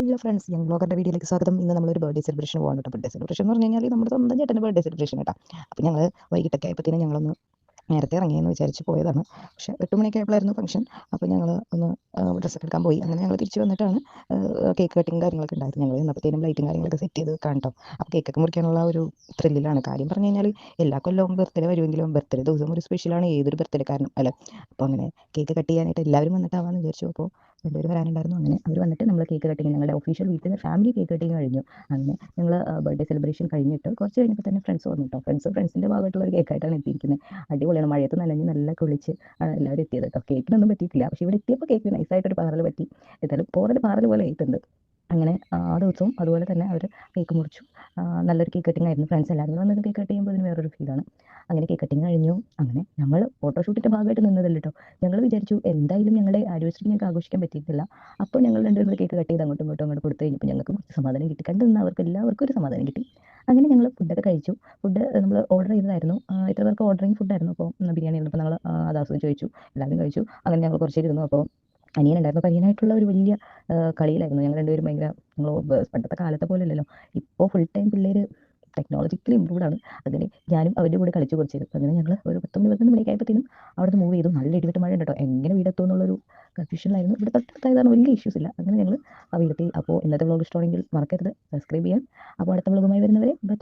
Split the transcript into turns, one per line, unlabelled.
Hello friends, young ബ്ലോഗറുടെ വീഡിയോയിലേക്ക് സ്വാഗതം. ഇന്ന് നമ്മളൊരു ബർത്ത്ഡേ സെലിബ്രേഷൻ പോകാൻ കേട്ടോ. ബർത്ത്ഡേ സെലിബ്രേഷൻ എന്ന് പറഞ്ഞു കഴിഞ്ഞാൽ നമ്മുടെ സ്വന്തം ചേട്ടൻ്റെ ബർത്ത്ഡേ സെലിബ്രേഷൻ കേട്ടോ. അപ്പോൾ ഞങ്ങൾ വൈകിട്ടൊക്കെ ആയപ്പോഴത്തേനും ഞങ്ങളൊന്ന് നേരത്തെ ഇറങ്ങിയെന്ന് വിചാരിച്ച് പോയതാണ്. പക്ഷേ 8 മണിയൊക്കെ ആയപ്പോഴായിരുന്നു ഫംഗ്ഷൻ. അപ്പോൾ ഞങ്ങൾ ഒന്ന് ഡ്രസ്സൊക്കെ എടുക്കാൻ പോയി. അങ്ങനെ ഞങ്ങൾ തിരിച്ച് വന്നിട്ടാണ് കേക്ക് കട്ടിങ് കാര്യങ്ങളൊക്കെ ഉണ്ടായിരുന്നു. ഞങ്ങൾ ഇന്നപ്പോഴത്തേനും ലൈറ്റും കാര്യങ്ങളൊക്കെ സെറ്റ് ചെയ്ത് കാണട്ടോ. അപ്പോൾ കേക്കൊക്കെ മുറിക്കാനുള്ള ഒരു ത്രില്ലിലാണ്. കാര്യം പറഞ്ഞു കഴിഞ്ഞാൽ എല്ലാ കൊല്ലവും ബർത്ത്ഡേ വരുമെങ്കിലും ബർത്ത്ഡേ ദിവസം ഒരു സ്പെഷ്യലാണ് ഏതൊരു ബർത്ത്ഡേ കാരണം അല്ലേ. അപ്പോൾ അങ്ങനെ കേക്ക് കട്ട് ചെയ്യാനായിട്ട് എല്ലാവരും വന്നിട്ടാവാമെന്ന് വിചാരിച്ചു. അപ്പോൾ രണ്ടുപേർ വരാനുണ്ടായിരുന്നു. അങ്ങനെ അവർ വന്നിട്ട് നമ്മൾ കേക്ക് കട്ടിങ് ഞങ്ങളുടെ ഒഫീഷ്യൽ വീട്ടിൽ നിന്ന് ഫാമിലി കേക്ക് കട്ടിങ് കഴിഞ്ഞു. അങ്ങനെ ഞങ്ങൾ ബർത്ത്ഡേ സെലിബ്രേഷൻ കഴിഞ്ഞിട്ട് കുറച്ച് കഴിഞ്ഞപ്പോൾ തന്നെ ഫ്രണ്ട്സ് വന്നു കേട്ടോ. ഫ്രണ്ട്സിൻ്റെ ഭാഗമായിട്ടുള്ള ഒരു കേക്കായിട്ടാണ് എത്തിയിരിക്കുന്നത്. അടിപൊളിയാണ്. മഴയത്ത് നനഞ്ഞ് നല്ല കുളിച്ച് എല്ലാവരും എത്തിയത് കേട്ടോ. കേക്കിനൊന്നും പറ്റിയിട്ടില്ല. പക്ഷേ ഇവിടെ എത്തിയപ്പോൾ കേക്ക് നൈസായിട്ടൊരു പാറൽ പറ്റി. ഏതായാലും പാറൽ പോലെ ആയിട്ടുണ്ട്. അങ്ങനെ ആ ദിവസവും അതുപോലെ തന്നെ അവർ കേക്ക് മുറിച്ചു. നല്ലൊരു കേക്ക് കട്ടിങ് ആയിരുന്നു. ഫ്രണ്ട്സ് എല്ലാവരും കൂടെ വന്നിട്ട് കേക്ക് കട്ട് ചെയ്യുമ്പോൾ അതിന് വേറൊരു ഫീലാണ്. അങ്ങനെ കേക്ക് കട്ടിങ് കഴിഞ്ഞു. അങ്ങനെ ഞങ്ങൾ ഫോട്ടോഷൂട്ടിൻ്റെ ഭാഗമായിട്ട് നിന്നതല്ല കേട്ടോ. ഞങ്ങൾ വിചാരിച്ചു എന്തായാലും ഞങ്ങളുടെ ആനിവേഴ്സറി ഞങ്ങൾക്ക് ആഘോഷിക്കാൻ പറ്റിയിട്ടില്ല. അപ്പോൾ ഞങ്ങൾ രണ്ടുപേരും കേക്ക് കട്ട് ചെയ്ത് അങ്ങോട്ടും അങ്ങോട്ട് കൊടുത്തു കഴിഞ്ഞപ്പോൾ ഞങ്ങൾക്ക് കുറച്ച് സമാധാനം കിട്ടി. കണ്ടു നിന്നവർക്ക് എല്ലാവർക്കും ഒരു സമാധാനം കിട്ടി. അങ്ങനെ ഞങ്ങൾ ഫുഡൊക്കെ കഴിച്ചു. ഫുഡ് നമ്മൾ ഓർഡർ ചെയ്തതായിരുന്നു. ഇത്ര പേർക്ക് ഓർഡറിങ് ഫുഡായിരുന്നു. അപ്പോൾ ബിരിയാണി ആയിരുന്നപ്പോൾ ഞങ്ങൾ അത് ആസ്വദിച്ച് കഴിച്ചു. എല്ലാവരും കഴിച്ചു. അങ്ങനെ ഞങ്ങൾ കുറച്ച് ഇരുന്നു. അപ്പോൾ അനിയനുണ്ടായിരുന്നു. അപ്പോൾ അനിയനായിട്ടുള്ള ഒരു വലിയ കളിയിലായിരുന്നു. ഞങ്ങൾ രണ്ടുപേരും ഭയങ്കര പണ്ടത്തെ കാലത്തെ പോലെ അല്ലല്ലോ. ഇപ്പോൾ ഫുൾ ടൈം പിള്ളേർ ടെക്നോളജിക്കലി ഇമ്പ്രൂവ്ഡ് ആണ്. അങ്ങനെ ഞാനും അവരുടെ കൂടെ കളിച്ച് കുറച്ചിരുന്നു. അങ്ങനെ ഞങ്ങൾ ഒരു 11 മണിയൊക്കെ ആയപ്പോഴത്തേനും അവിടെ മൂവ് ചെയ്തു. നല്ല ഇടിവെട്ട് മഴ ഉണ്ട് കേട്ടോ. എങ്ങനെ വീടെത്തും എന്നുള്ളൊരു കൺഫ്യൂഷനിലായിരുന്നു. ഇവിടെ തൊട്ടടുത്തായതാണ്, വലിയ ഇഷ്യൂസ് ഇല്ല. അങ്ങനെ ഞങ്ങൾ വീടെത്തി. അപ്പോൾ ഇന്നത്തെ വ്ളോഗ് ഇഷ്ടമാണെങ്കിൽ മറക്കരുത് സബ്സ്ക്രൈബ് ചെയ്യാൻ. അപ്പോൾ അടുത്ത വ്ളോഗുമായി വരുന്നവരെ ബൈ.